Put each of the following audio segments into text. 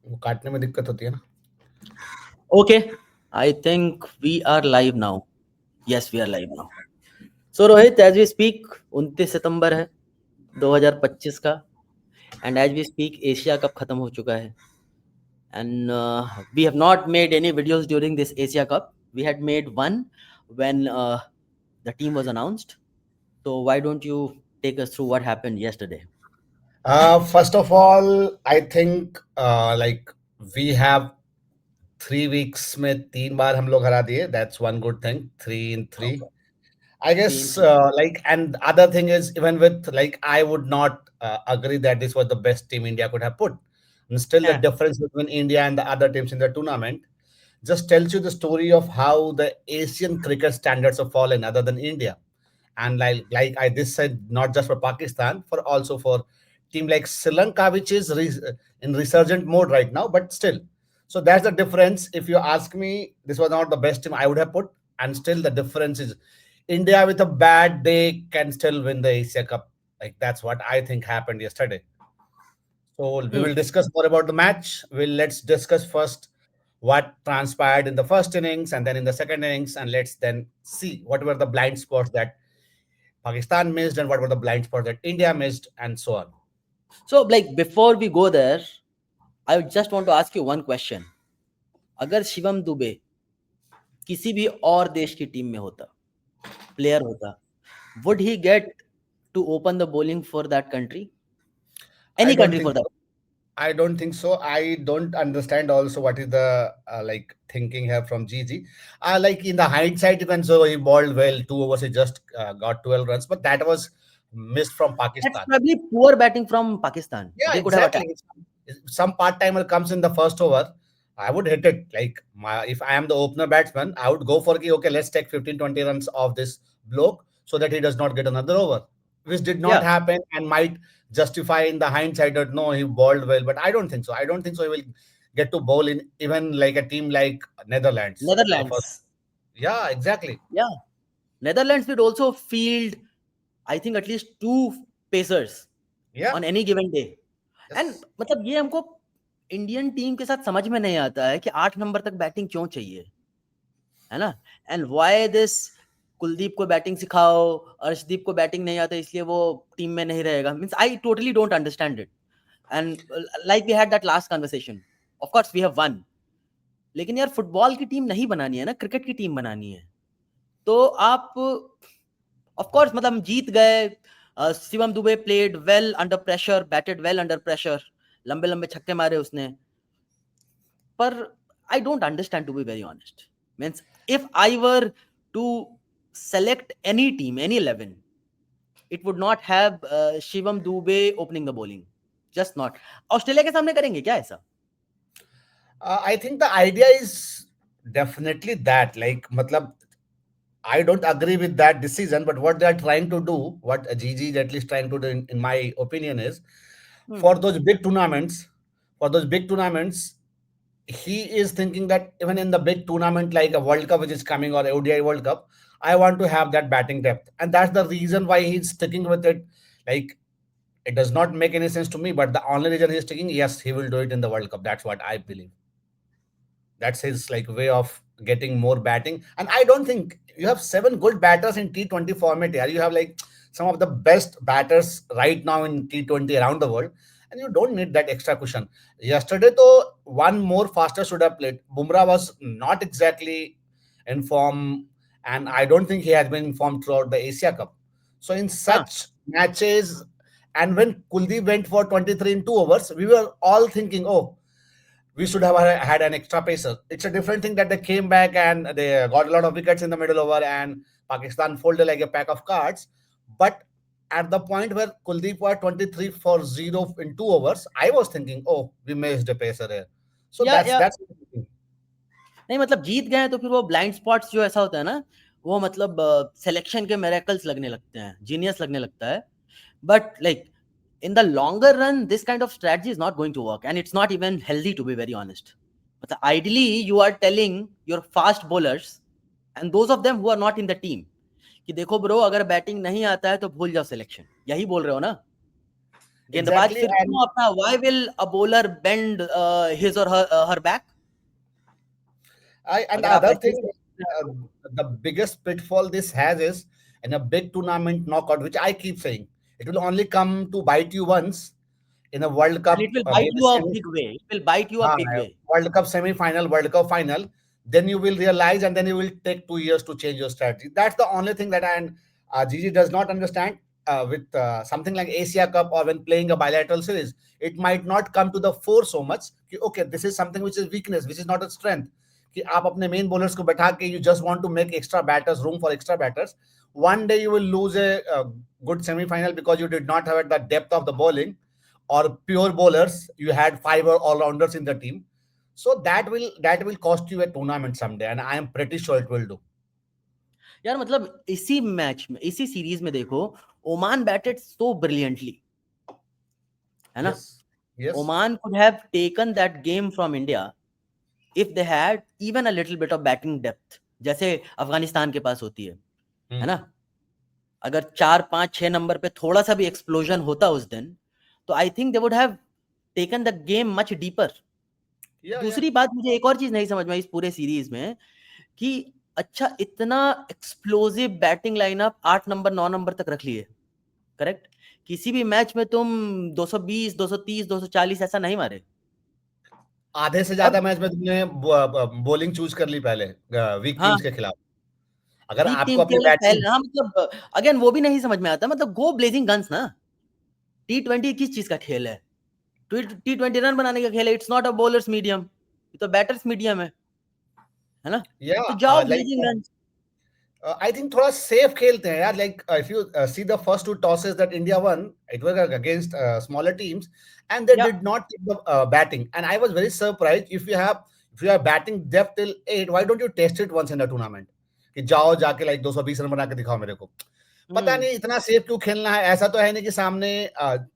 वो काटने में दिक्कत होती है ना। Okay, I think we are live now. Yes, we are live now. So Rohit, as we speak, 29 सितंबर है 2025 का, and as we speak, Asia cup खत्म हो चुका है, and we have not made any videos during this Asia Cup. We had made one when the team was announced. So why don't you take us through what happened yesterday? First of all, I think like we have 3 weeks में 3 बार हम लोग हरा दिए. That's one good thing. 3 in 3. Okay. I Three in guess three. like, and other thing is, even with like, I would not agree that this was the best team India could have put. And still, the Yeah. difference between India and the other teams in the tournament just tells you the story of how the Asian cricket standards have fallen, other than India. And like I this said, not just for Pakistan, for also for team like Sri Lanka, which is in resurgent mode right now, but still. So that's the difference. If you ask me, this was not the best team I would have put, and still the difference is India with a bad day can still win the Asia Cup. Like that's what I think happened yesterday. So we Hmm. will discuss more about the match. Let's discuss first what transpired in the first innings and then in the second innings, and let's then see what were the blind spots that Pakistan missed and what were the blind spots that India missed, and so on. So like before we go there, I just want to ask you one question. अगर शिवम दुबे किसी भी और देश की team में होता, player होता, would he get to open the bowling for that country? I Any don't country think for that? so. I don't think so. I don't understand also what is the like thinking here from Gigi. Like in the hindsight, you can say he bowled well. 2 overs, he just got 12 runs, but that was missed from That's Pakistan. probably poor batting from Pakistan. Yeah, They could have exactly. attacked. Some part timer comes in the first over. I would hit it. Like if I am the opener batsman, I would go for okay, let's take 15-20 runs off this bloke so that he does not get another over, which did not Yeah, happen and might justify in the hindsight that no, he bowled well. But I don't think so. I don't think so. He will get to bowl in even like a team like Netherlands. Netherlands. Yeah, exactly. Yeah, Netherlands would also field, I think, at least two pacers Yeah. on any given day. And Yes. मतलब ये हमको Indian team के साथ समझ में नहीं आता है कि 8 नंबर तक बैटिंग क्यों चाहिए, है ना? एंड व्हाई दिस कुलदीप को बैटिंग सिखाओ, अर्शदीप को बैटिंग नहीं आता इसलिए वो टीम में नहीं रहेगा, means I totally don't understand it. And like we had that last conversation, of course we have won, लेकिन यार फुटबॉल की टीम नहीं बनानी है ना, क्रिकेट की टीम बनानी है. तो आप ऑफ कोर्स मतलब हम जीत गए. Shivam Dubey played well under pressure, batted well under pressure, लंबे लंबे छक्के मारे उसने. पर I don't understand, to be very honest. Means if I were to select any team, any 11, it would not have Shivam Dube opening the bowling. Just not. Australia के सामने करेंगे क्या ऐसा? I think the idea is definitely that. Like, matlab, I don't agree with that decision, but what they are trying to do, what Gigi is at least trying to do, in my opinion, is Hmm. for those big tournaments, for those big tournaments, he is thinking that even in the big tournament like a World Cup which is coming or ODI World Cup, I want to have that batting depth, and that's the reason why he's sticking with it. Like, it does not make any sense to me, but the only reason he's sticking, yes, he will do it in the World Cup. That's what I believe. That's his like way of getting more batting. And I don't think you have 7 good batters in T20 format here. You have like some of the best batters right now in T20 around the world, and you don't need that extra cushion. Yesterday, though, one more faster should have played. Bumrah was not exactly in form, and I don't think he has been in form throughout the Asia Cup. So in हाँ. such matches, and when Kuldeep went for 23 in 2 overs, we were all thinking, oh, we should have had an extra pacer. It's a different thing that they came back and they got a lot of wickets in the middle over and Pakistan folded like a pack of cards. But at the point where Kuldeep was 23 for 0 in 2 overs, I was thinking, oh, we missed a pacer here. So या that's नहीं मतलब जीत गए तो फिर वो blind spots जो ऐसा होता है ना, वो मतलब सिलेक्शन के मिरेकल्स लगने लगते हैं, जीनियस लगने लगता है. But like in the longer run this kind of strategy is not going to work, and it's not even healthy, to be very honest. But ideally you are telling your fast bowlers and those of them who are not in the team कि देखो bro, अगर batting नहीं आता है तो भूल जाओ selection, यही बोल रहे हो ना? गेंदबाज exactly. फिर क्यों अपना, why will a bowler bend his or her back? And the अगर आप other ऐसे ही thing, uh, the biggest pitfall this has is in a big tournament knockout, which I keep saying, it will only come to bite you once in a World and it Cup, will bite maybe you a semi, big way. It will bite you a big way. World Cup semi-final, World Cup final. Then you will realize, and then you will take 2 years to change your strategy. That's the only thing that and Gigi does not understand. With something like Asia Cup or when playing a bilateral series, it might not come to the fore so much. Okay, this is something which is weakness, which is not a strength. कि आप अपने main bowlers को बैठा के you just want to make extra batters, room for extra batters. One day you will lose a good semi-final because you did not have the depth of the bowling or pure bowlers. You had five all-rounders in the team, so that will cost you a tournament someday, and I am pretty sure it will do. यार मतलब इसी match में, इसी series में देखो, Oman batted so brilliantly, है ना? Yes, yes. Oman could have taken that game from India if they had even a little bit of batting depth, जैसे अफगानिस्तान के पास होती है ना? अगर 4 5 6 नंबर पे थोड़ा सा भी एक्सप्लोजन होता उस दिन, तो I think they would have taken the game much deeper. दूसरी बात, मुझे एक और चीज नहीं समझ में आई इस पूरे सीरीज में कि अच्छा, इतना explosive batting lineup 8 number 9 number तक रख लिए, करेक्ट? किसी भी मैच में तुम 220 230 240 ऐसा नहीं मारे. आधे से ज्यादा मैच में तुमने बॉलिंग चूज कर ली पहले वीक हाँ, टीम्स के खिलाफ. अगर वीक आपको टीम के अपनी लिए बैटिंग, हाँ, मतलब अगेन वो भी नहीं समझ में आता. मतलब गो ब्लेजिंग गन्स ना. T20 किस चीज का खेल है? T20 रन बनाने का खेल है. It's not a bowler's medium, ये तो बैटर्स मीडियम है ना? या तो जाओ like blazing guns. I think थोड़ा सेफ खेलते हैं यार. Like if you see the first two tosses that India won, it was against smaller teams and they yeah did not take the batting, and I was very surprised. If you have batting depth till 8, why don't you test it once in the tournament कि जाओ जाके like 220 run बना के दिखाओ मेरे को. पता नहीं इतना सेफ क्यों खेलना है. ऐसा तो है नहीं कि सामने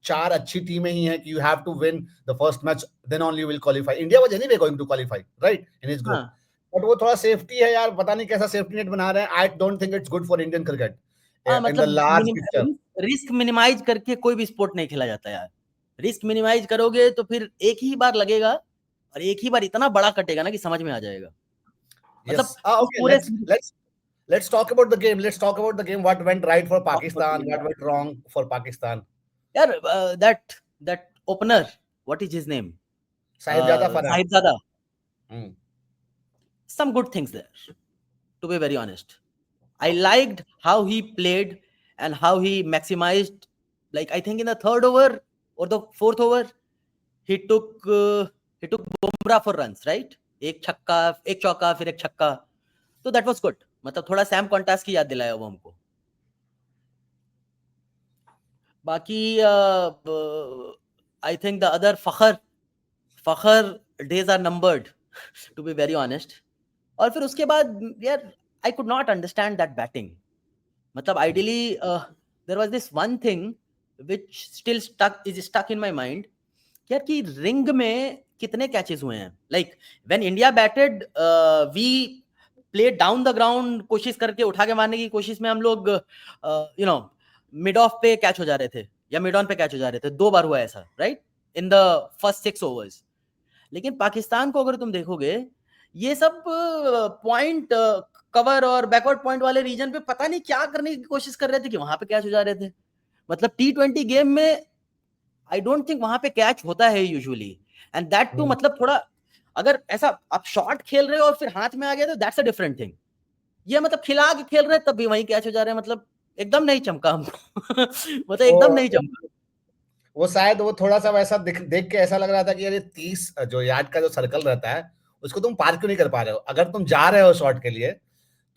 चार अच्छी टीमें ही हैं कि you have to win the first match then only you will qualify. India was anyway going to qualify right in his group. हाँ बट वो थोड़ा सेफ्टी है यार. पता नहीं कैसा सेफ्टी नेट बना रहे हैं. आई don't think it's good for Indian cricket हाँ, इन द मतलब लार्ज पिक्चर. रिस्क मिनिमाइज करके कोई भी स्पोर्ट नहीं खेला जाता यार. रिस्क मिनिमाइज करोगे तो फिर एक ही बार लगेगा और एक ही बार इतना बड़ा कटेगा ना कि समझ में आ जाएगा. मतलब Yes. इस Okay. पूरे Let's talk about the game. Let's talk about the game. What went right for Pakistan? What went wrong for Pakistan? यार, that opener, what is his name? Sahibzada Farhan. Sahibzada. Hmm. Some good things there, to be very honest. I liked how he played and how he maximized. Like I think in the third over or the fourth over, he took Bumrah for runs, right? एक छक्का, एक चौका, फिर एक छक्का. तो that was good. मतलब थोड़ा सैम कॉन्टास की याद दिलाया वो हमको. बाकी I think the other Fakhar days are numbered, to be very honest. और फिर उसके बाद यार, I could not understand that batting. मतलब ideally there was this one thing which still is stuck in my mind, कि यार कि ring में कितने कैचेस हुए हैं. Like when India batted, we play down the ground, कोशिश करके उठा के मारने की कोशिश में हम लोग यू नो मिड ऑफ पे कैच हो जा रहे थे या मिड ऑन पे कैच हो जा रहे थे. 2 बार हुआ ऐसा, right, in the first 6 overs. लेकिन पाकिस्तान को अगर तुम देखोगे, ये सब पॉइंट कवर और बैकवर्ड पॉइंट वाले रीजन पे पता नहीं क्या करने की कोशिश कर रहे थे कि वहां पे कैच हो जा रहे थे. मतलब T20 गेम में आई डोंट थिंक वहां पे कैच होता है यूजुअली. एंड दैट टू, मतलब थोड़ा अगर ऐसा आप शॉट खेल रहे हो और फिर हाथ में आ गया तो दैट्स अ डिफरेंट थिंग. ये मतलब खिला के खेल रहे तब भी वहीं कैच हो जा रहे हैं. मतलब एकदम नहीं चमका हमको. मतलब एकदम नहीं चमका. वो शायद वो थोड़ा सा वैसा देख के ऐसा लग रहा था कि यार 30 जो यार्ड का जो सर्कल रहता है उसको तुम पार क्यों नहीं कर पा रहे हो. अगर तुम जा रहे हो शॉट के लिए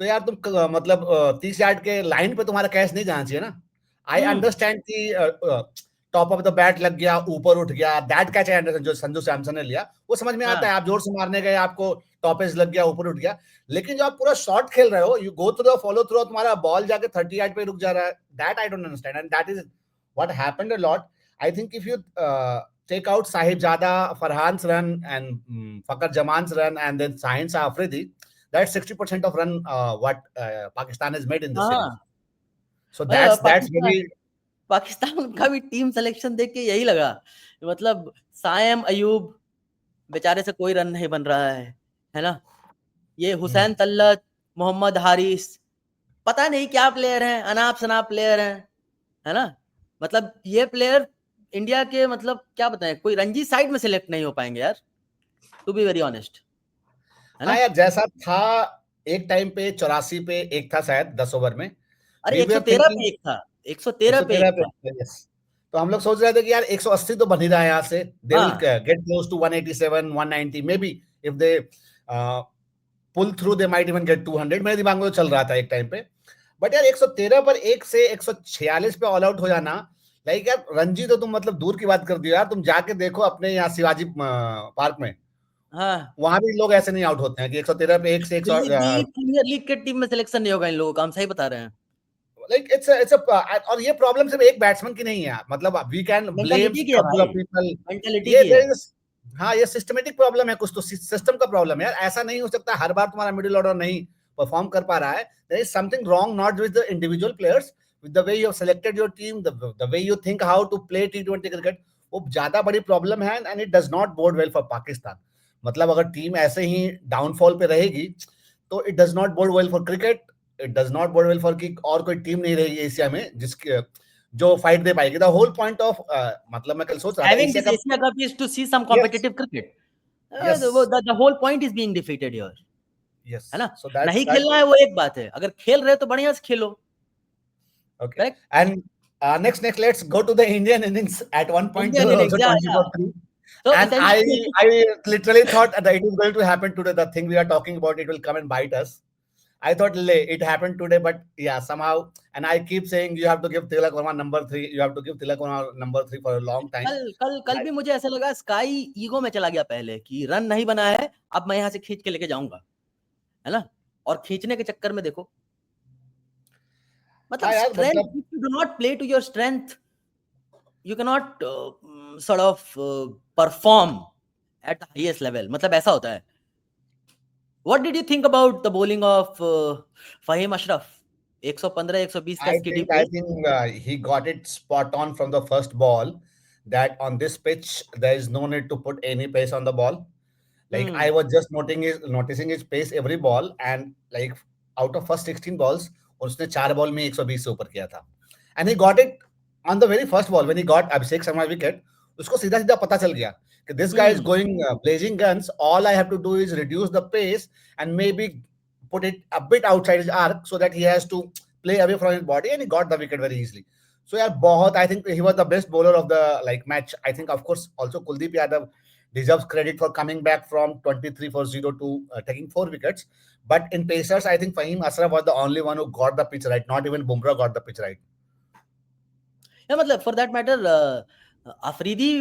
तो यार तुम मतलब 30 यार्ड के लाइन पे तुम्हारा कैच नहीं जाना चाहिए ना. आई अंडरस्टैंड कि टॉप ऑफ द बैट लग गया, ऊपर उठ गया, दैट कैच आई अंडरस्टैंड जो संजू सैमसन ने लिया वो समझ में आता है. आप जोर से मारने गए, आपको टॉप एज लग गया, ऊपर उठ गया. लेकिन जो आप पूरा शॉट खेल रहे हो, you go through the follow through, तुम्हारा बॉल जाके 30 यार्ड पे रुक जा रहा है. That I don't understand and that is what happened a lot. I think if you take out Sahibzada, Farhan's run and Fakhar Jaman's run and then Shaheen Shah Afridi, that's 60% of run what Pakistan has made in this series. So that's Pakistan very Pakistan का भी team selection देख के यही लगा, मतलब सायम अयूब बेचारे से कोई रन नहीं बन रहा है ना? ये हुसैन तल्लत, मोहम्मद हारिस, पता नहीं क्या प्लेयर हैं, अनाप शनाप प्लेयर हैं, है ना? मतलब ये प्लेयर इंडिया के, मतलब क्या बताएं, कोई रणजी साइड में सिलेक्ट नहीं हो पाएंगे यार, टू बी वेरी ऑनेस्ट, है हाँ ना? यार, जैसा था एक टाइम पे 84 पे एक था शायद 10 ओवर में, अरे वी वर 113 थिंकिंग पे एक था, 113 पे एक 113 पे था। यस। तो हम लोग सोच रहे थे कि यार 180 तो बन ही रहा है यहाँ से, दे विल हाँ get close to 187 190 maybe, if they pull through they might even get 200, मेरे दिमाग में तो चल रहा था एक टाइम पे। बट यार 113 पर एक से 146 पे ऑल आउट हो जाना, लाइक यार रणजी तो तुम मतलब दूर की बात कर दी यार, तुम जाके देखो अपने यहाँ शिवाजी पार्क में, हाँ, वहां भी लोग ऐसे नहीं आउट होते हैं कि 113 पे एक से दिल्ली 100। दिल्ली प्रीमियर लीग के टीम में सिलेक्शन नहीं होगा इन लोगों का, हम सही बता रहे हैं। लाइक इट्स और ये प्रॉब्लम सिर्फ एक बैट्समैन की नहीं है, मतलब वी कैन ब्लेम मेंटालिटी की है कपल भाई, ऑफ पीपल। मेंटालिटी ये की है। हाँ, ये सिस्टमेटिक प्रॉब्लम है, कुछ तो सिस्टम का प्रॉब्लम है यार। ऐसा नहीं हो सकता हर बार तुम्हारा मिडिल ऑर्डर नहीं परफॉर्म कर पा रहा है। There is something wrong, not with the individual players, with the way you have selected your team, the way you think how to play टी20 क्रिकेट। वो ज्यादा बड़ी प्रॉब्लम है and it does not bode well for Pakistan. मतलब अगर team ऐसे ही downfall पे रहेगी तो it does not bode well for cricket, it does not bode well for कि और कोई टीम नहीं रहेगी एशिया में जिसके जो फाइट दे पाएगी। द होल पॉइंट ऑफ मतलब मैं कल सोच रहा था Having Asia this cup. Asia Cup is to see some yes, competitive cricket. Yes, The whole point is being defeated here, yes. है ना? सो दैट्स नहीं दैट। खेलना है वो एक बात है, अगर खेल रहे हो तो बढ़िया से खेलो। Okay. Correct. And next, let's go to the Indian innings. At one point, they Indian were innings, also या 24-3. तो And essentially I literally thought that it is going to happen today. The thing we are talking about, it will come and bite us. I thought it happened today, but yeah, somehow. And I keep saying you have to give Tilak Verma number 3. You have to give Tilak Verma number 3 for a long time. कल कल कल भी मुझे ऐसा लगा sky ego में चला गया पहले, कि रन नहीं बना है, अब मैं यहाँ से खींच के लेके जाऊंगा, है ना? और खींचने के चक्कर में देखो, मतलब हाँ यार, स्ट्रेंथ, मतलब if you do not play to your strength, you can not sort of perform at the highest level, मतलब ऐसा होता है। What did you think about the bowling of Fahim Ashraf? 115 120 का इसकी I deep. think he got it spot on from the first ball. That on this pitch there is no need to put any pace on the ball. Like I was just noticing his pace every ball, and like out of first 16 balls, उसने 4 ball में 120 से ऊपर किया था। And he got it on the very first ball when he got Abhishek Sharma wicket. उसको सीधा सीधा पता चल गया कि this guy is going blazing guns. All I have to do is reduce the pace and maybe put it a bit outside his arc so that he has to play away from his body, and he got the wicket very easily. So yeah, बहुत I think he was the best bowler of the like match. I think of course also Kuldeep Yadav deserves credit for coming back from 23 for 0 to taking 4 wickets. But in Pacers, I think Fahim Ashraf was the only one who got the pitch right. Not even Bumrah got the pitch right. या मतलब for that matter Afridi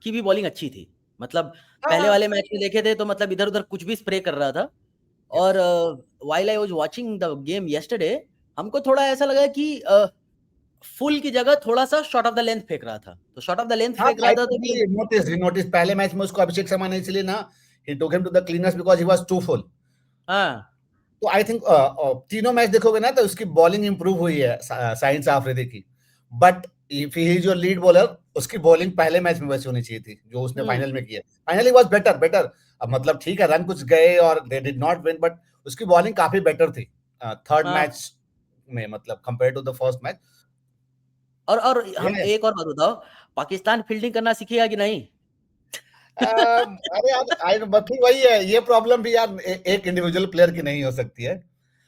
की भी bowling अच्छी थी, मतलब पहले हाँ, वाले मैच में देखे थे तो मतलब इधर उधर कुछ भी स्प्रे कर रहा था। और yes. While I was watching the game yesterday, हमको थोड़ा ऐसा लगा कि फुल की जगह थोड़ा सा शॉर्ट ऑफ द लेंथ फेंक रहा था, तो शॉर्ट ऑफ द लेंथ हाँ, फेंक रहा I था think तो फिर he noticed पहले मैच में उसको अभिषेक शर्मा ने इसलिए ना, he took him to the cleaners because he was too full. हाँ तो आई थिंक तीनों मैच देखोगे ना तो उसकी बॉलिंग इंप्रूव हुई है साइंस आफरीदी की। But if he is your lead bowler, उसकी बॉलिंग पहले मैच में वैसी होनी चाहिए थी जो उसने फाइनल में की है। Finally was better. अब मतलब ठीक है, रन कुछ गए और they did not win, but उसकी बॉलिंग काफी बेटर थी थर्ड हाँ। मैच में, मतलब compare to the first match. और हम एक और बात बताओ, पाकिस्तान फील्डिंग करना सीखेगा कि नहीं? अरे यार, फिर वही है, ये प्रॉब्लम भी यार एक इंडिविजुअल प्लेयर की नहीं हो सकती है।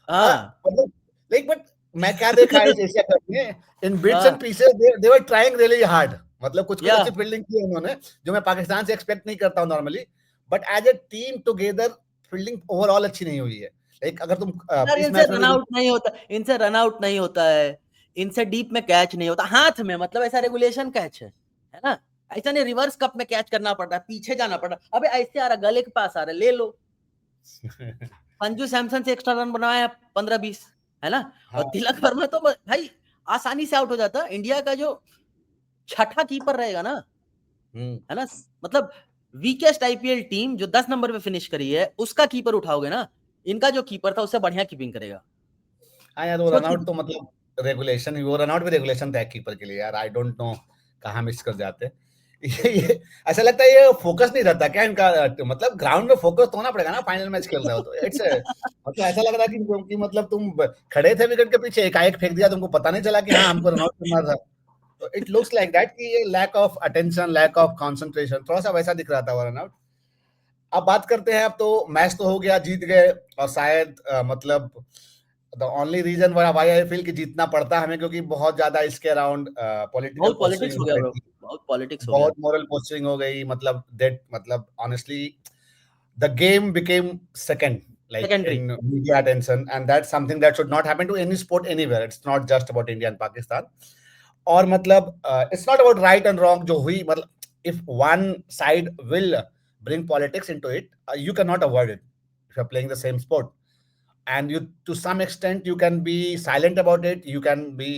हाँ मतलब लाइक बट मैं क्या देखा है इस एशिया कप में, इन बिट्स एंड हाँ pieces they were trying really hard. मतलब कुछ कुछ या अच्छी फील्डिंग की है उन्होंने, जो मैं पाकिस्तान से एक्सपेक्ट नहीं करता हूं normally. But as a team together fielding overall अच्छी नहीं हुई है। लाइक अगर तुम यार, इस इनसे मैच में रन भी आउट नहीं होता, इनसे रन आउट नहीं होता है, इनसे डीप में कैच नहीं होता हाथ में, मतलब ऐसा रेगुलेशन कैच है ना? ऐसा नहीं रिवर्स कप में कैच करना पड़ रहा है, पीछे जाना पड़ रहा है, अबे ऐसे आ रहा गले के पास आ रहा है, ले लो। संजू सैमसन से एक्स्ट्रा रन बनाया 15-20, है ना? और हाँ, तिलक वर्मा तो भाई आसानी से आउट हो जाता। इंडिया का जो छठा कीपर रहेगा ना, हम्म। है ना, मतलब वीकेस्ट आईपीएल टीम जो 10 नंबर पे फिनिश करी है, उसका कीपर उठाओगे ना, इनका जो कीपर था उससे बढ़िया कीपिंग करेगा। हाँ यार, वो सोच के रनआउट तो मतलब रेगुलेशन, वो रन आउट भी रेगुलेशन था कीपर के लिए यार, आई डोंट नो कहाँ मिस कर जाते हैं। ये ऐसा लगता है ये फोकस नहीं रहता क्या इनका, मतलब ग्राउंड में फोकस तो होना पड़ेगा ना, फाइनल मैच खेल रहे हो तो इट्स, मतलब ऐसा लग रहा है कि मतलब तुम खड़े थे विकेट के पीछे, एकाएक फेंक दिया, तुमको पता नहीं चला कि हाँ हमको रन आउट करना था। तो इट लुक्स लाइक दैट कि ये lack of attention, lack of concentration, थोड़ा सा वैसा दिख रहा था वो रन आउट। अब बात करते हैं, अब तो मैच तो हो गया, जीत गए, और शायद मतलब the only reason why I feel कि जीतना पड़ता हमें, क्योंकि बहुत ज्यादा इसके अराउंड पॉलिटिकल बहुत पॉलिटिक्स पोस्चरिंग हो हो गया रही ब्रो, थी, बहुत पॉलिटिक्स हो गया। बहुत मोरल पोस्चरिंग हो गई, मतलब दैट, मतलब honestly the game became second, like secondary. in media attention, and that's something that should not happen to any sport anywhere. It's not just about India and Pakistan. और मतलब it's not about right and wrong जो हुई, मतलब if one side will bring politics into it, you cannot avoid it if you're playing the same sport, and you to some extent you can be silent about it, you can be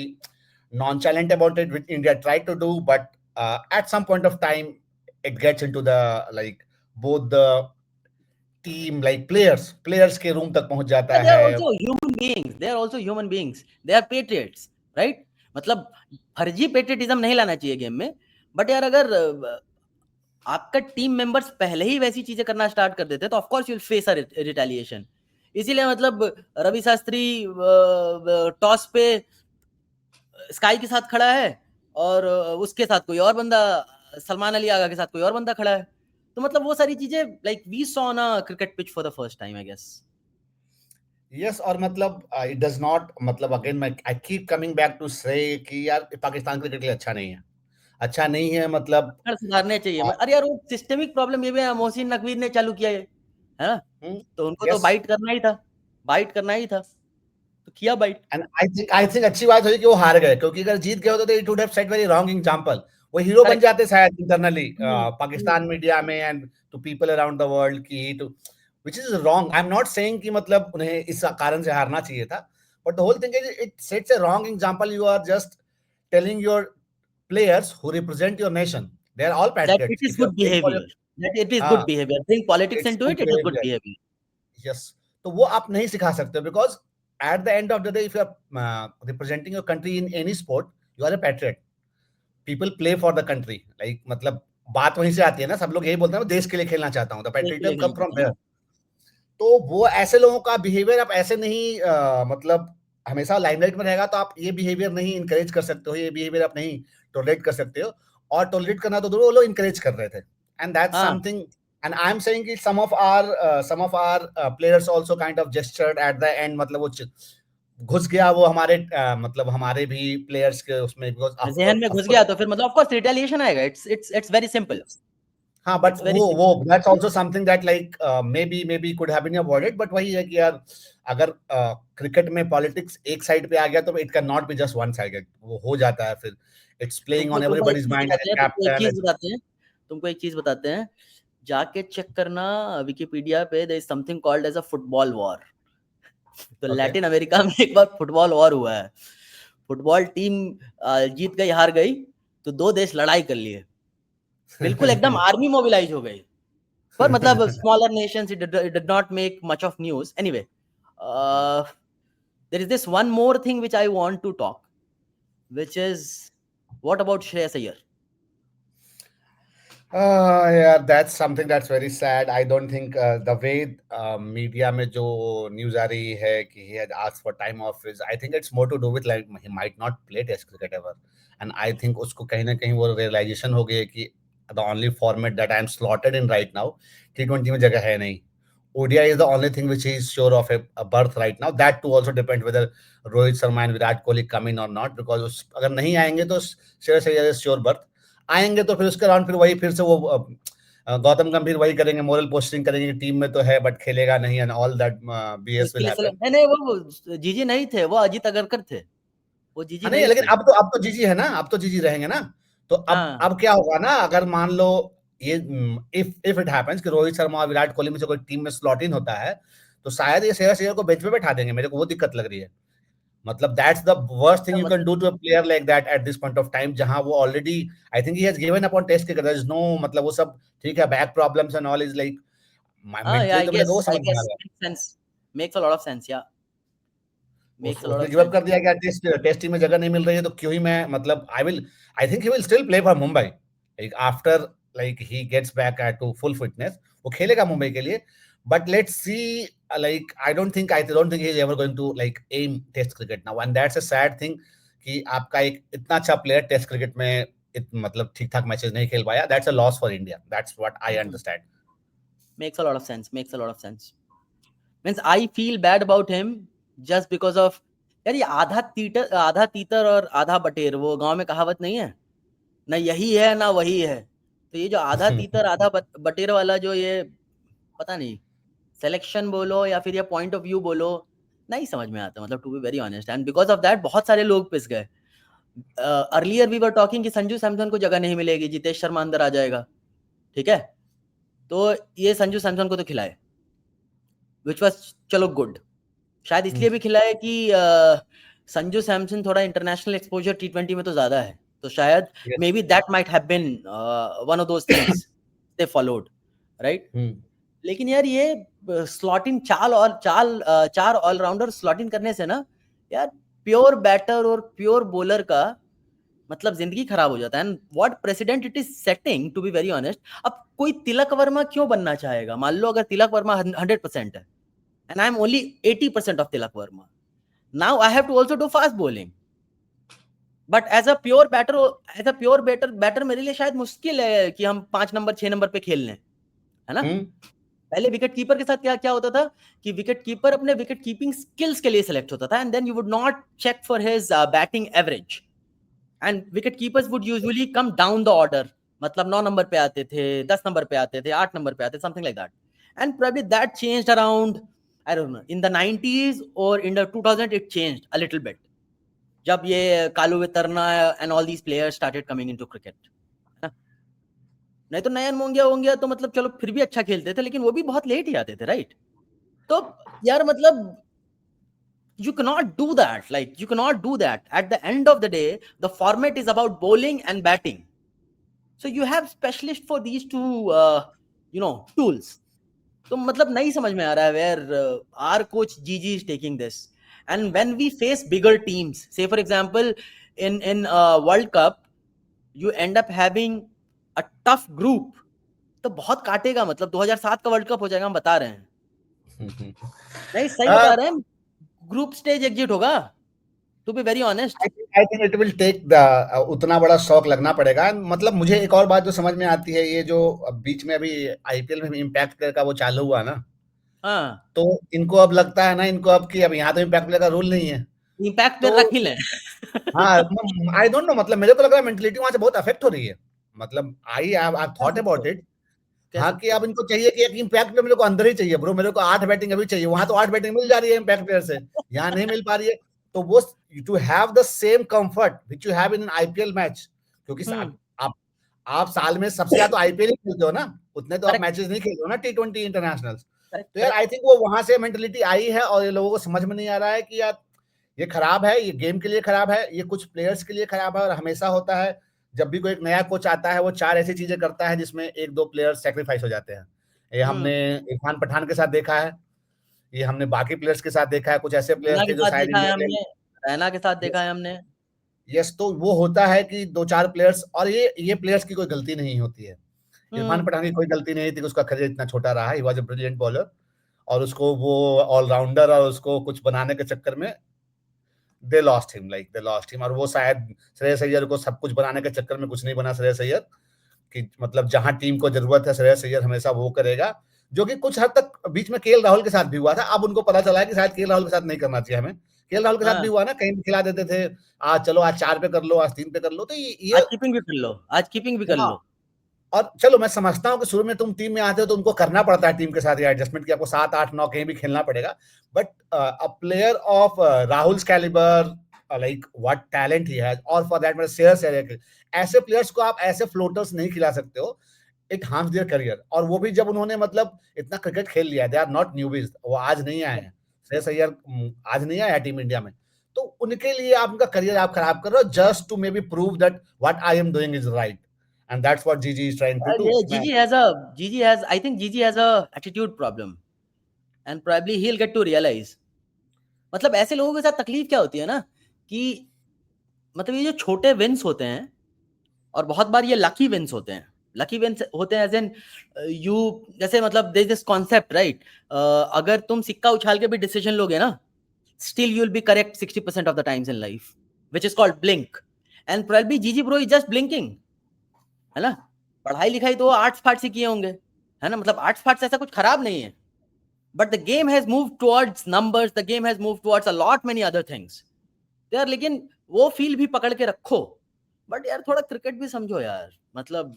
nonchalant about it, which India tried to do, but at some point of time it gets into the, like, both the team, like players के room तक पहुंच जाता Yeah, they are है। also human beings. They are also human beings. They are patriots, right? मतलब फर्जी patriotism नहीं लाना चाहिए गेम में, बट यार अगर आपका टीम मेंबर्स पहले ही वैसी चीजें करना स्टार्ट कर देते तो of course you will face a retaliation. इसीलिए मतलब रवि शास्त्री टॉस पे स्काई के साथ खड़ा है, और उसके साथ कोई और बंदा, सलमान अली आगा के साथ कोई और बंदा खड़ा है। तो मतलब वो सारी चीजें like we saw on a cricket pitch for the first time I guess. Yes, और मतलब इट डज नॉट, मतलब अगेन मैं I keep coming back to say कि यार पाकिस्तान क्रिकेट के लिए अच्छा नहीं है, अच्छा नहीं है, मतलब सुधारने चाहिए। अरे यार वो सिस्टेमिक प्रॉब्लम ये भी है, मोहसिन नकवी ने चालू किया है ना, तो उनको तो यस, बाइट करना ही था, बाइट करना ही था, तो किया बाइट। एंड आई थिंक अच्छी बात हुई कि वो हार गए, क्योंकि अगर जीत गए होते तो it would have set very wrong example, वो हीरो बन करेक्ट। जाते शायद इंटरनली पाकिस्तान मीडिया में and to people around the world की, to which is wrong. I am not saying कि मतलब उन्हें इस कारण से हारना चाहिए था, but the whole thing is it sets a wrong example. You are just telling your players who represent your nation, they are all that it patriots is if you are good playing for your, behaviour, that it is हाँ, good behaviour, bring politics it's into good it, it is good behavior, behaviour. yes। तो वो आप नहीं सिखा सकते, because at the end of the day if you are representing your country in any sport, you are a patriot, people play for the country, like, मतलब बात वहीं से आती है ना, सब लोग यही बोलते हैं मैं देश के लिए खेलना चाहता हूँ, the देश के लिए patriotism खेलना come from चाहता हूँ। there। तो वो ऐसे लोगों का बिहेवियर आप ऐसे नहीं, मतलब हमेशा लाइमलाइट में रहेगा, तो आप ये बिहेवियर नहीं इंकरेज कर सकते हो, ये बिहेवियर आप नहीं टॉलरेट कर सकते हो, और टॉलरेट करना तो दूर, वो लोग इंकरेज कर रहे थे, एंड दैट्स हाँ, something. And I am saying कि some of our players also kind of gestured at the end, मतलब वो घुस गया वो हमारे, मतलब हमारे भी प्लेयर्स के उसमें, बिकॉज जहन में घुस गया तो फिर मतलब ऑफ कोर्स रिटेलिएशन आएगा। इट्स वेरी सिंपल, हाँ, बट इट्स वेरी वो simple. That's also something that, like, maybe could have been avoided, but वही है कि यार अगर क्रिकेट में पॉलिटिक्स एक साइड पे आ गया तो it can not be just one sided, वो हो जाता है फिर, इट्स प्लेइंग तुमको ऑन तुमको एक एवरीबॉडीज चीज माइंड एज बताते हैं, तुमको एक कैप्टन। चीज बताते हैं, तुमको एक चीज बताते हैं, जाके चेक करना विकिपीडिया पे, there is something called as a football war. तो ओके। लैटिन अमेरिका में एक बार फुटबॉल वॉर हुआ है। फुटबॉल टीम जीत गई, हार गई, तो दो देश लड़ाई कर लिए, बिल्कुल एकदम आर्मी मोबिलाइज हो गई। पर मतलब smaller nations it did not make much of news anyway. There is this one more thing which I want to talk, which is what about Shreyas Iyer. Yeah, that's something that's very sad. I don't think the way media में जो news आ रही है कि he had asked for time off is, I think it's more to do with like he might not play Test cricket ever, and I think उसको कहीं ना कहीं वो realization हो गई है कि the only format that I am slotted in right now, T20 में जगह है नहीं, ODI is the only thing which he is sure of a berth right now. That too also depends whether Rohit Sharma and Virat Kohli come in or not, because अगर नहीं आएंगे तो Shreyas Iyer is sure berth, आएंगे तो फिर उसके round फिर वही फिर से वो गौतम गंभीर वही करेंगे, मोरल पोस्टिंग करेंगे, टीम में तो है बट खेलेगा नहीं, एंड ऑल दैट बीएस उसके विल लिए हैपन। नहीं नहीं, वो जीजी नहीं थे, वो अजीत अगरकर थे, वो जीजी हाँ नहीं, नहीं लेकिन थे। अब तो जीजी है ना, अब तो जीजी रहेंगे ना, तो अब हाँ अब क्या होगा ना, अगर मान लो ये, इफ इट हैपेंस कि रोहित शर्मा और विराट कोहली में से कोई टीम में स्लॉट इन होता है, तो शायद ये श्रेयस अय्यर को बेंच पे बैठा देंगे, मेरे को वो दिक्कत लग रही है। मतलब that's the worst thing you can मतलब do to a player like that at this point of time, जहां वो already, I think he has given up on test cricket, there is no, मतलब वो सब ठीक है, back problems and all is like, हाँ, mentally तो मेरे को वो आई समझ में आ गेस गया। Makes sense, makes a lot of sense yeah. Makes a lot उसने of गिव अप sense. कर दिया कि टेस्ट टीम में जगह नहीं मिल रही है, तो क्यों ही मैं मतलब I think he will still play for Mumbai like after like he gets back to full fitness, वो खेलेगा मुंबई के लिए, but let's see like I don't think he is ever going to like um test cricket now, and that's a sad thing कि आपका एक इतना अच्छा player test cricket में मतलब ठीक ठाक मैचेस नहीं खेल पाया, that's a loss for India, that's what I understand. Makes a lot of sense. Makes a lot of sense. Means I feel bad about him just because of यार ये आधा तीतर और आधा बटेर, वो गांव में कहावत नहीं है, ना यही है ना वही है, तो ये जो आधा तीतर आधा बटेर वाला जो ये पता नहीं सिलेक्शन बोलो या फिर ये पॉइंट ऑफ व्यू बोलो, नहीं समझ में आता, मतलब to be very honest, and because of that बहुत सारे लोग पिस गए. अर्लियर वी वर टॉकिंग कि संजू सैमसन को जगह नहीं मिलेगी, जितेश शर्मा अंदर आ जाएगा, ठीक है, तो ये संजू सैमसन को तो खिलाए, विच वॉज चलो गुड, शायद इसलिए भी खिलाए कि संजू सैमसन थोड़ा इंटरनेशनल एक्सपोजर T20 में तो ज्यादा है, तो शायद maybe that might have been one of those things they followed, right. लेकिन यार ये स्लॉट इन चार ऑलराउंडर स्लॉट इन करने से ना यार प्योर बैटर और प्योर बॉलर का मतलब जिंदगी खराब हो जाता है, and what precedent it is setting, to be very honest. अब कोई तिलक वर्मा क्यों बनना चाहेगा, मान लो अगर तिलक वर्मा 100% है and I'm only 80% of Tilak Verma. Now I have to also do fast bowling. But as a pure batter मेरे लिए शायद मुश्किल है कि हम 5 नंबर 6 नंबर पे खेल लें, है ना. पहले विकेट कीपर के साथ क्या क्या होता था कि विकेट कीपर अपने विकेट कीपिंग स्किल्स के लिए सिलेक्ट होता था, and then you would not check for his batting average, and wicket keepers would usually come down the order, मतलब 9 नंबर पे आते थे, 10 नंबर पे आते थे, 8 नंबर पे आते थे, something like that. And probably that changed around, I don't know, in the 90s or in the 2000 it changed a little bit, जब ये Kalu वितरना and all these players started coming into cricket, है ना. नहीं तो नयन मोंगिया तो मतलब चलो फिर भी अच्छा खेलते थे, लेकिन वो भी बहुत लेट ही आते थे, राइट. तो यार मतलब you cannot do that, like you cannot do that. At the end of the day the format is about bowling and batting, so you have specialists for these two tools. तो मतलब नहीं समझ में आ रहा है where our coach Gigi is taking this. And when we face bigger teams, say for example in World Cup, you end up having a tough group, तो बहुत काटेगा, मतलब 2007 का वर्ल्ड कप हो जाएगा, हम बता रहे हैं, नहीं सही बता रहे हैं, ग्रुप स्टेज एग्जिट होगा, to be very honest. I think it will take the उतना बड़ा शौक लगना पड़ेगा. मतलब मुझे एक और बात जो समझ में आती है, ये जो बीच में अभी आईपीएल में इम्पैक्ट प्लेयर का वो चालू हुआ ना, हाँ, तो इनको अब लगता है ना, इनको अब कि अब यहाँ तो इम्पैक्ट प्लेयर का रूल नहीं है, इम्पैक्ट तो पे रख ही लें. हाँ, आई डोंट नो, मतलब मेरे को लग रहा है मेंटलिटी वहां से बहुत अफेक्ट हो रही है. मतलब आई थॉट अबाउट इट. कह हाँ, सकते कि हो. अब इनको चाहिए कि एक इम्पैक्ट प्लेयर मेरे को अंदर ही चाहिए ब्रो, मेरे को 8 बैटिंग अभी चाहिए, वहां तो 8 बैटिंग मिल जा रही है इम्पैक्ट प्लेयर से, यहाँ नहीं मिल पा रही है. तो वो to have the same comfort which you have in an IPL match, क्योंकि आप साल में सबसे ज्यादा तो आईपीएल ही खेलते हो ना, उतने तो आप करेक्ट मैचेस नहीं खेलते हो ना T20 इंटरनेशनल्स. करेक्ट तो यार करेक्ट. आई थिंक वो वहां से मेंटलिटी आई है, और ये लोगों को समझ में नहीं आ रहा है कि यार ये खराब है, ये गेम के लिए खराब है, ये कुछ प्लेयर्स के लिए खराब है. और हमेशा होता है जब भी कोई एक नया कोच आता है, वो 4 ऐसी चीजें करता है जिसमें 1-2 प्लेयर सैक्रिफाइस हो जाते हैं. ये हमने इरफान पठान के साथ देखा है, ये हमने बाकी प्लेयर्स के साथ देखा है, कुछ ऐसे रैना प्लेयर्स के थे जो साथ शायद देखा है इंडिया के हमने, रैना के साथ देखा लिए. है हमने. यस, तो वो होता है कि 2-4 प्लेयर्स, और ये प्लेयर्स की कोई गलती नहीं होती है. इरफान पठान की कोई गलती नहीं थी कि उसका करियर इतना छोटा रहा. He was a brilliant bowler, और उसको वो ऑलराउंडर और उसको कुछ बनाने के चक्कर में दे लॉस्ट हिम. और वो शायद श्रेयस अय्यर को सब कुछ बनाने के चक्कर में कुछ नहीं बना श्रेयस अय्यर, कि मतलब जहां टीम को जरूरत है श्रेयस अय्यर हमेशा वो करेगा, जो कि कुछ हद तक बीच में केएल राहुल के साथ भी हुआ था. अब उनको पता चला है कि शायद केएल राहुल के साथ नहीं करना चाहिए हमें. केएल राहुल के साथ भी हुआ ना, कहीं भी खिला देते थे, आज चलो आज 4 पे कर लो, आज 3 पे कर लो, तो ये आज कीपिंग भी कर लो, आज कीपिंग भी कर हाँ. लो. और चलो मैं समझता हूँ कि शुरू में तुम टीम में आते हो तो उनको करना पड़ता है टीम के साथ ये एडजस्टमेंट, कि आपको 7-8-9 कहीं भी खेलना पड़ेगा. But a player of Rahul calibre, like what talent he has, और for that matter Shreyas Iyer, ऐसे प्लेयर्स को आप ऐसे फ्लोटर्स नहीं खिला सकते हो. It harms their career. और वो भी जब उन्होंने मतलब इतना क्रिकेट खेल लिया, दे आर नॉट न्यूबीज, वो आज नहीं आए हैं. श्रेयस अय्यर आज नहीं आया टीम इंडिया में, तो उनके लिए आप उनका करियर आप खराब कर रहे हो just to maybe prove that what I am doing is right. And that's what Gigi is trying to do. I think Gigi has a attitude problem, and probably he'll get to realize. मतलब ऐसे लोगों के साथ तकलीफ क्या होती है ना कि मतलब ये जो छोटे विंस होते हैं और बहुत बार ये लकी विंस होते हैं, लकी विंस होते हैं एज एन यू, जैसे मतलब there is this concept right, अगर तुम सिक्का उछाल के भी डिसीजन लोगे ना, still you'll be correct 60% of the times in life, which is called blink. And probably Gigi bro is just blinking, है ना? पढ़ाई लिखाई तो आर्ट्स फार्ट्स ही किए होंगे, है ना? मतलब आर्ट्स फार्ट्स ऐसा कुछ खराब नहीं है, but the game has moved towards numbers, the game has moved towards a lot many other things यार, लेकिन वो फील भी पकड़ के रखो, बट यार थोड़ा क्रिकेट भी समझो यार, मतलब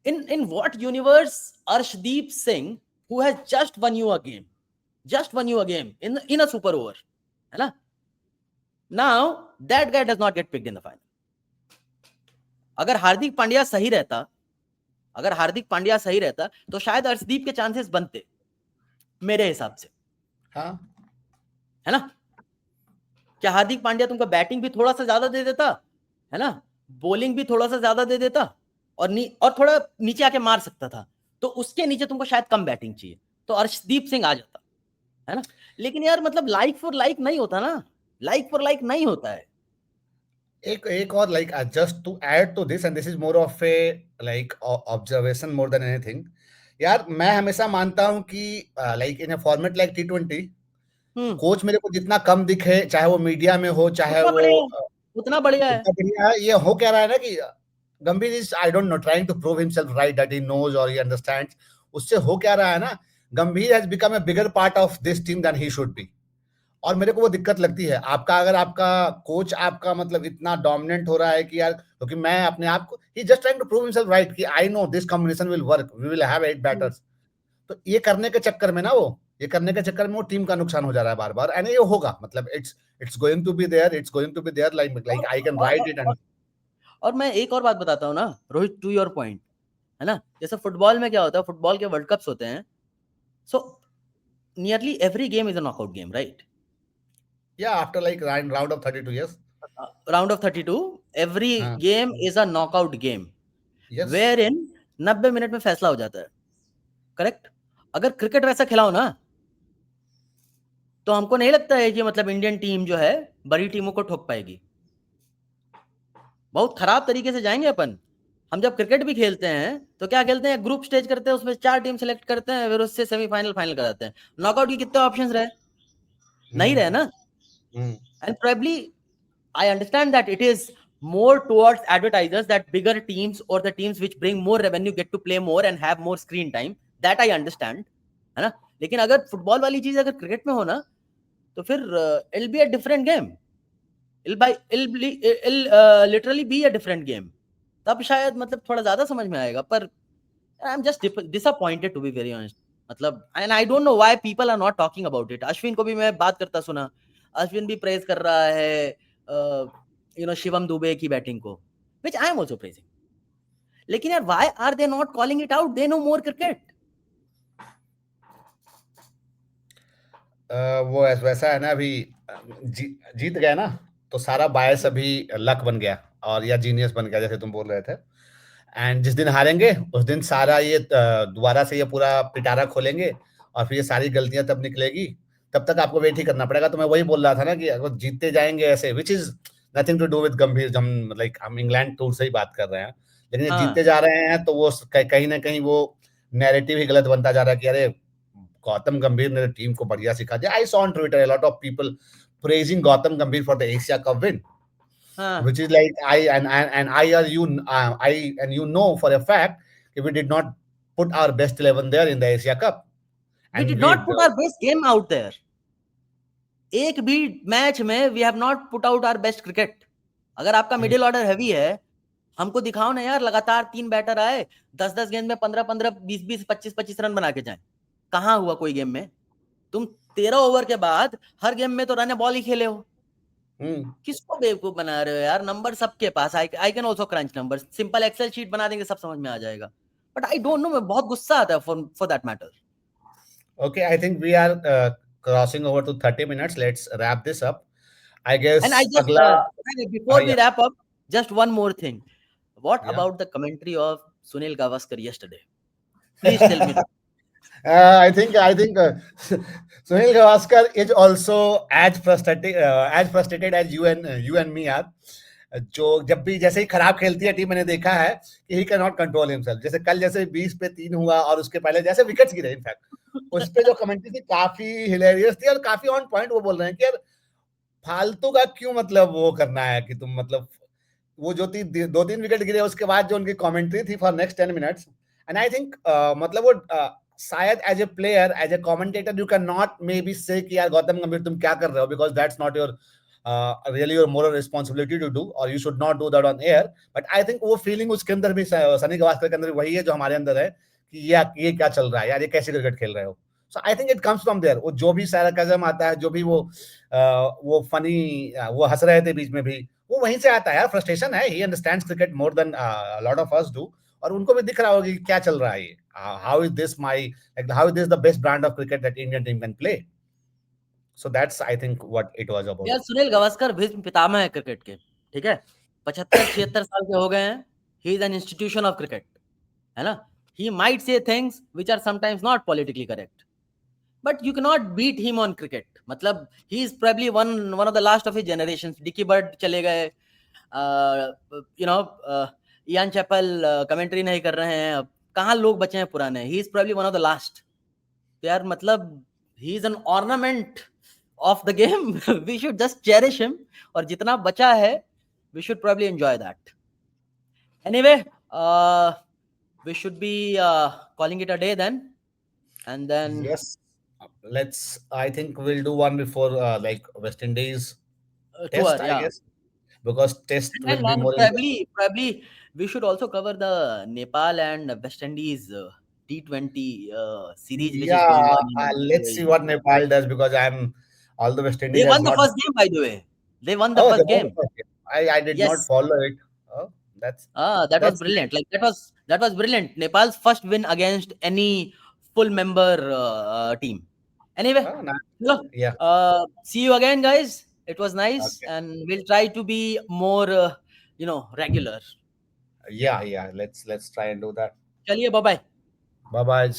in what universe Arshdeep Singh, who has just won you a game in a super over, है ना? Now that guy does not get picked in the final. अगर हार्दिक पांड्या सही रहता, अगर हार्दिक पांड्या सही रहता तो शायद अर्शदीप के चांसेस बनते मेरे हिसाब से, हाँ, है ना? क्या हार्दिक पांड्या तुमको बैटिंग भी थोड़ा सा ज्यादा दे देता, है ना, बॉलिंग भी थोड़ा सा ज्यादा दे देता, और थोड़ा नीचे आके मार सकता था, तो उसके नीचे तुमको शायद कम बैटिंग चाहिए, तो अर्शदीप सिंह आ जाता, है ना? लेकिन यार मतलब लाइक फॉर लाइक नहीं होता ना, लाइक फॉर लाइक नहीं होता है। एक और like just to add to this, and this is more of a like observation more than anything. यार मैं हमेशा मानता हूं कि like in a format like T20, coach मेरे को जितना कम दिखे, चाहे वो मीडिया में हो, चाहे उतना वो बढ़िया है, उतना बढ़िया है। उतना बढ़िया है। ये हो क्या रहा है ना कि Gambhir is, I don't know, trying to prove himself right that he knows और ही अंडरस्टैंड्स। उससे हो क्या रहा है ना, Gambhir has become a bigger part of this team than he should be. और मेरे को वो दिक्कत लगती है। आपका अगर आपका कोच आपका मतलब इतना डोमिनेंट हो रहा है कि यार, क्योंकि मैं अपने आप को, he just trying to prove himself right कि I know this combination will work, we will have 8 batters. तो ये करने के चक्कर में ना, वो ये करने के चक्कर में वो टीम का नुकसान हो जा रहा है बार बार, एंड ये होगा, मतलब it's going to be there, it's going to be there, like I can write it. And और मैं एक और बात बताता हूँ ना रोहित, टू योर पॉइंट, है ना, जैसे फुटबॉल में क्या होता है, फुटबॉल के वर्ल्ड कप्स होते हैं, so nearly every game is a knockout game, right? Yeah after like round of 32 years। Round of 32, every हाँ, game is a knockout game, yes. Where in 90 minute में फैसला हो जाता है, करेक्ट? अगर क्रिकेट वैसा खिलाओ ना, तो हमको नहीं लगता है कि मतलब इंडियन टीम जो है बड़ी टीमों को ठोक पाएगी, बहुत खराब तरीके से जाएंगे अपन। हम जब क्रिकेट भी खेलते हैं तो क्या खेलते हैं, ग्रुप स्टेज करते हैं, उसमें 4 टीम सेलेक्ट करते हैं, फिर उससे सेमीफाइनल फाइनल कराते हैं। नॉकआउट के कितने ऑप्शंस रहे? नहीं रहे ना। And probably I understand that it is more towards advertisers, that bigger teams or the teams which bring more revenue get to play more and have more screen time, that I understand, है ना? लेकिन अगर football वाली चीज अगर cricket में हो ना, तो फिर it'll be a different game, it'll literally be a different game, तब शायद मतलब थोड़ा ज्यादा समझ में आएगा। पर I'm just disappointed to be very honest, मतलब, and I don't know why people are not talking about it। Ashwin को भी मैं बात करता सुना, अश्विन भी प्रेज कर रहा है शिवम दुबे की बैटिंग को, which I am also praising। लेकिन यार why are they not calling it out? They know more cricket। वो वैसा है ना, अभी जीत गया ना, तो सारा बायस अभी लक बन गया और या जीनियस बन गया, जैसे तुम बोल रहे थे। एंड जिस दिन हारेंगे उस दिन सारा ये दोबारा से ये पूरा पिटारा खोलेंगे, और फिर ये सारी गलतियां तब निकलेगी। तब तक आपको वेट ही करना पड़ेगा। तो मैं वही बोल रहा था ना कि अगर जीतते जाएंगे ऐसे, which is nothing to do with Gambhir, हम लाइक हम इंग्लैंड टूर से ही बात कर रहे हैं, लेकिन ये जीतते हाँ जा रहे हैं तो वो कहीं ना कहीं वो नैरेटिव ही गलत बनता जा रहा है कि अरे गौतम गंभीर ने टीम को बढ़िया सिखा दिया। I saw on Twitter a lot of people praising Gautam Gambhir for the Asia Cup win, हाँ, which is like I and you know for a fact that we did not put our best 11 there in the Asia Cup, we and did we not put our best game out there। एक भी match में we have not put out our best cricket. अगर आपका middle order heavy है, हमको दिखाओ ना यार, लगातार 3 बैटर आए, 10-10 गेंद में 15-15, 20-20, 25-25 रन बना के जाए। कहाँ हुआ कोई गेम में? तुम 13 ओवर के बाद हर गेम में तो रन बॉल ही खेले हो। किसको बेवकूफ बना रहे हो यार? नंबर सबके पास, I can also crunch number, simple Excel sheet बना देंगे, सब समझ में आ जाएगा। बट आई डोंट नो, मैं बहुत गुस्सा आता है for that matter. Okay, I think we are crossing over to 30 minutes. Let's wrap this up. I And I guess just, अगला before we yeah, wrap up, just one more thing. What yeah. about the commentary of Sunil Gavaskar yesterday? Please tell me. I think Sunil Gavaskar is also as frustrated as you and me are. जो जब भी जैसे ही खराब खेलती है team, मैंने देखा है कि he can not control himself. जैसे कल जैसे 20 पे 3 हुआ और उसके पहले जैसे विकेट्स गिरे इनफैक्ट, उस पे जो कमेंट्री थी काफी हिलेरियस थी और काफी ऑन पॉइंट। वो बोल रहे हैं कि यार फालतू का क्यों मतलब वो करना है कि तुम मतलब वो जो 2-3 विकेट गिरे उसके बाद जो उनकी कमेंट्री थी for next 10 minutes. And I think मतलब वो शायद as a player as a commentator you can not maybe say कि यार गौतम गंभीर तुम क्या कर रहे हो, because that's not your really your moral responsibility to do और you should not do that on air. But I think वो फीलिंग उसके अंदर भी, सनी गवास्कर के अंदर वही है जो हमारे अंदर है कि ये क्या चल रहा है यार, ये कैसे क्रिकेट खेल रहे हो। So I think it comes from there. वो जो भी सरकाज़म आता है, जो भी वो फनी वो हंस रहे थे बीच में भी, वो वहीं से आता है यार। फ्रस्ट्रेशन है, he understands cricket more than lot of us do. और उनको भी दिख रहा होगा कि क्या चल रहा है ये, how is this my like how is this the best brand of cricket that Indian team can play. So that's I think what it was यार अबाउट। सुनील गावस्कर भीष्म पितामह है क्रिकेट के, ठीक है? 75-76 साल के हो गए हैं। He is an institution of cricket, है ना? He might say things which are sometimes not politically correct, but you cannot beat him on cricket. मतलब he is probably one of the last of his generations. Dickie Bird चले गए, you know, Ian Chappell commentary नहीं कर रहे हैं अब, कहाँ लोग बचे हैं पुराने? he is probably one of the last. तो यार मतलब he is an ornament of the game. We should just cherish him, और जितना बचा है we should probably enjoy that. Anyway, we should be calling it a day then, and then Yes, let's. I think we'll do one before like West Indies tour, test, I yeah. guess, because test will be And more interesting. probably we should also cover the Nepal and West Indies T20 series which is going Yeah, on in let's see UAE. what Nepal does, because I'm all the West Indies They has won the not. first game, by the way. They won the Oh, they first won the game. first game. I did not Yes. follow it. Oh, that's That was that's brilliant. nice. Like that was brilliant. Nepal's first win against any full member team. Anyway, Oh, nice. look, Yeah. see you again, guys. It was nice, Okay. and we'll try to be more, regular. Yeah, yeah. Let's try and do that. Chaliye, bye bye. Bye bye.